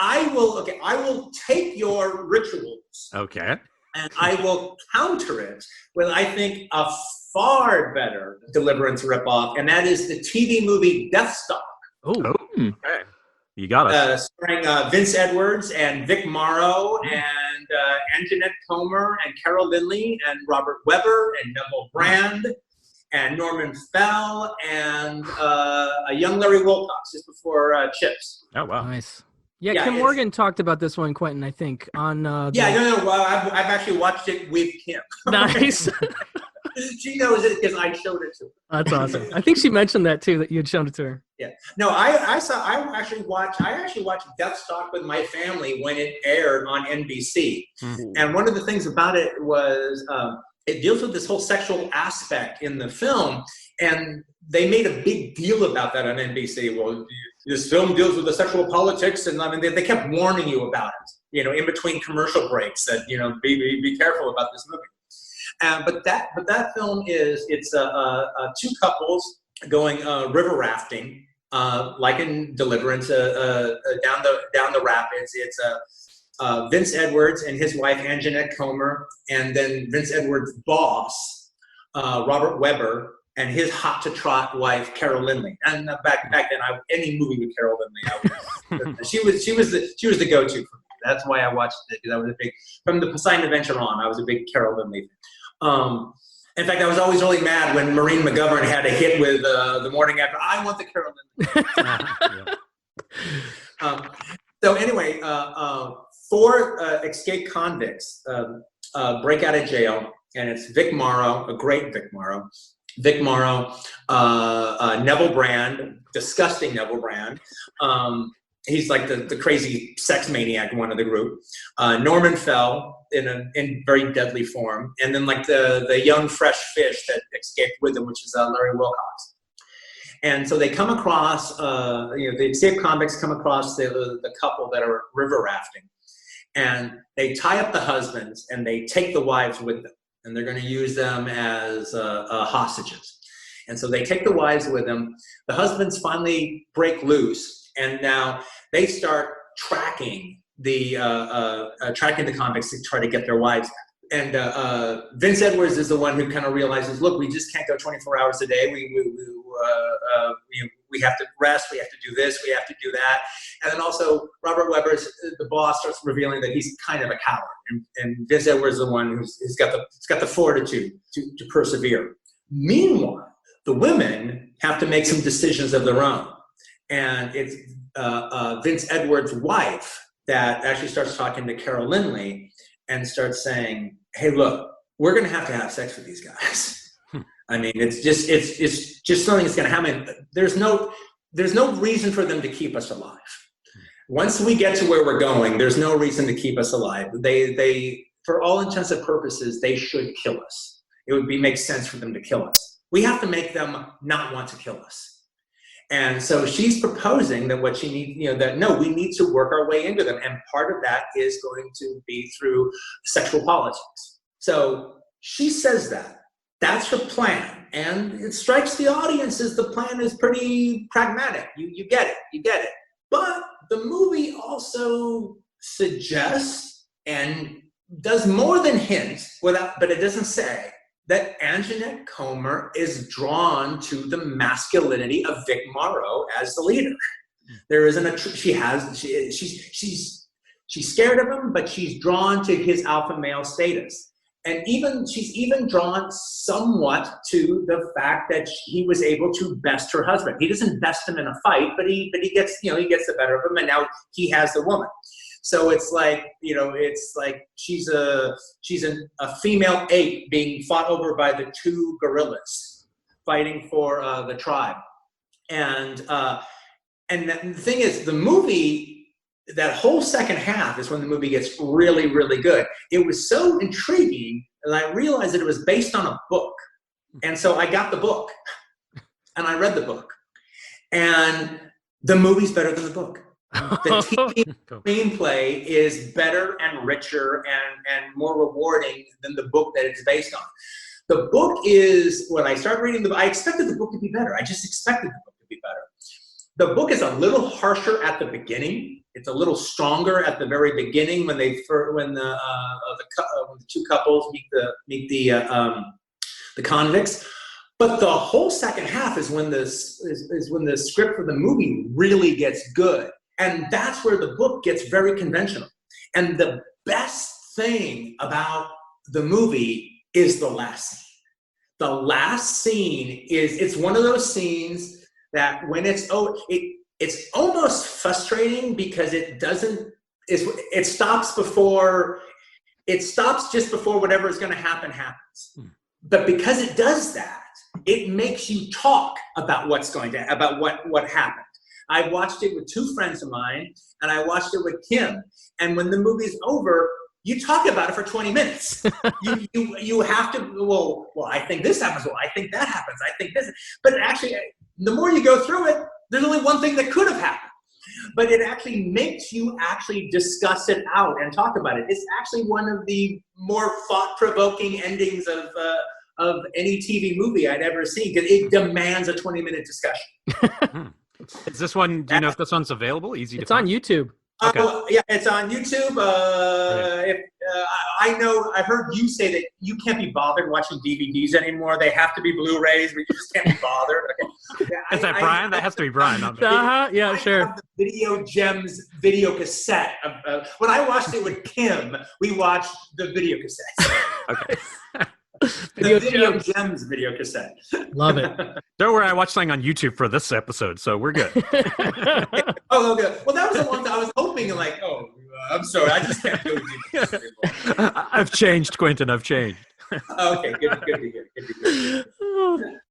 I will take your rituals. Okay. And I will counter it with, I think, a far better Deliverance ripoff, and that is the TV movie Death Stalk. Oh, okay. You got us. Starring Vince Edwards and Vic Morrow and Anjanette Comer and Carol Lindley and Robert Webber and Neville Brand and Norman Fell and a young Larry Wilcox just before Chips. Oh, wow. Nice. Yeah, Kim Morgan talked about this one, Quentin, I think, on... No. Well, I've actually watched it with Kim. Nice. She knows it because I showed it to her. That's awesome. I think she mentioned that, too, that you had shown it to her. Yeah. No, I actually watched Death Stalk with my family when it aired on NBC. Mm-hmm. And one of the things about it was it deals with this whole sexual aspect in the film. And they made a big deal about that on NBC. Well, this film deals with the sexual politics, and I mean, they kept warning you about it, in between commercial breaks that, be careful about this movie. But that film it's two couples going river rafting, like in Deliverance, down the rapids. It's Vince Edwards and his wife Anjanette Comer, and then Vince Edwards' boss, Robert Webber, and his hot-to-trot wife, Carol Lindley. And back then, any movie with Carol Lindley, she was the go-to for me. That's why I watched it, because I was a big, from the Poseidon Adventure on, I was a big Carol Lindley fan. In fact, I was always really mad when Maureen McGovern had a hit with The Morning After. I want the Carol Lindley. So anyway, 4 escaped convicts break out of jail, and it's Vic Morrow, a great Vic Morrow. Vic Morrow, Neville Brand, disgusting Neville Brand. He's like the crazy sex maniac one of the group. Norman Fell in very deadly form, and then like the young fresh fish that escaped with him, which is Larry Wilcox. And so they come across, the escaped convicts come across the couple that are river rafting, and they tie up the husbands and they take the wives with them. And they're going to use them as hostages. And so they take the wives with them. The husbands finally break loose, and now they start tracking the convicts to try to get their wives back. And Vince Edwards is the one who kind of realizes, look, we just can't go 24 hours a day. We have to rest. We have to do this. We have to do that. And then also Robert Webber's the boss starts revealing that he's kind of a coward, and Vince Edwards is the one who's got the fortitude to persevere. Meanwhile, the women have to make some decisions of their own, and it's Vince Edwards' wife that actually starts talking to Carol Lindley and starts saying, "Hey, look, we're going to have sex with these guys." I mean, it's just something that's going to happen. There's no reason for them to keep us alive. Once we get to where we're going, there's no reason to keep us alive. They for all intents and purposes, they should kill us. It would make sense for them to kill us. We have to make them not want to kill us. And so she's proposing that what she needs, we need to work our way into them. And part of that is going to be through sexual politics. So she says that. That's her plan. And it strikes the audience as the plan is pretty pragmatic. You get it. But the movie also suggests and does more than hint, but it doesn't say, that Anjanette Comer is drawn to the masculinity of Vic Morrow as the leader. There isn't she's scared of him, but she's drawn to his alpha male status. And she's even drawn somewhat to the fact that he was able to best her husband. He doesn't best him in a fight, but he gets the better of him, and now he has the woman. So it's like she's a female ape being fought over by the 2 gorillas fighting for the tribe. And the thing is, the movie, that whole second half is when the movie gets really, really good. It was so intriguing that I realized that it was based on a book. And so I got the book and I read the book, and the movie's better than the book. The TV screenplay is better and richer and more rewarding than the book that it's based on. The book is, when I started reading I expected the book to be better. I just expected the book to be better. The book is a little harsher at the beginning. It's a little stronger at the very beginning when when the two couples meet the convicts. But the whole second half is when the script for the movie really gets good, and that's where the book gets very conventional. And the best thing about the movie is the last scene. The last scene it's one of those scenes that when it's almost frustrating because it stops just before whatever is going to happen happens. But because it does that, it makes you talk about what happened. I watched it with two friends of mine, and I watched it with Kim. And when the movie's over, you talk about it for 20 minutes. you have to, well, I think this happens. Well, I think that happens. I think this. But actually, the more you go through it, there's only one thing that could have happened. But it actually makes you actually discuss it out and talk about it. It's actually one of the more thought-provoking endings of any TV movie I'd ever seen, because it demands a 20-minute discussion. Is this one, do you know if this one's available? Easy to find? It's on YouTube. Okay. Yeah, it's on YouTube. I've heard you say that you can't be bothered watching DVDs anymore. They have to be Blu-rays, but you just can't be bothered. Okay. Is that Brian? That has to be Brian. Not me. Yeah, sure. I have the Video Gems video cassette. When I watched it with Kim, we watched the video cassette. Okay. Video Gems video cassette. Love it. Don't worry, I watched something on YouTube for this episode, so we're good. Oh, okay. Well, that was the one that I was hoping, I'm sorry, I just can't do it anymore. I've changed, Quentin. I've changed. Okay, good to hear.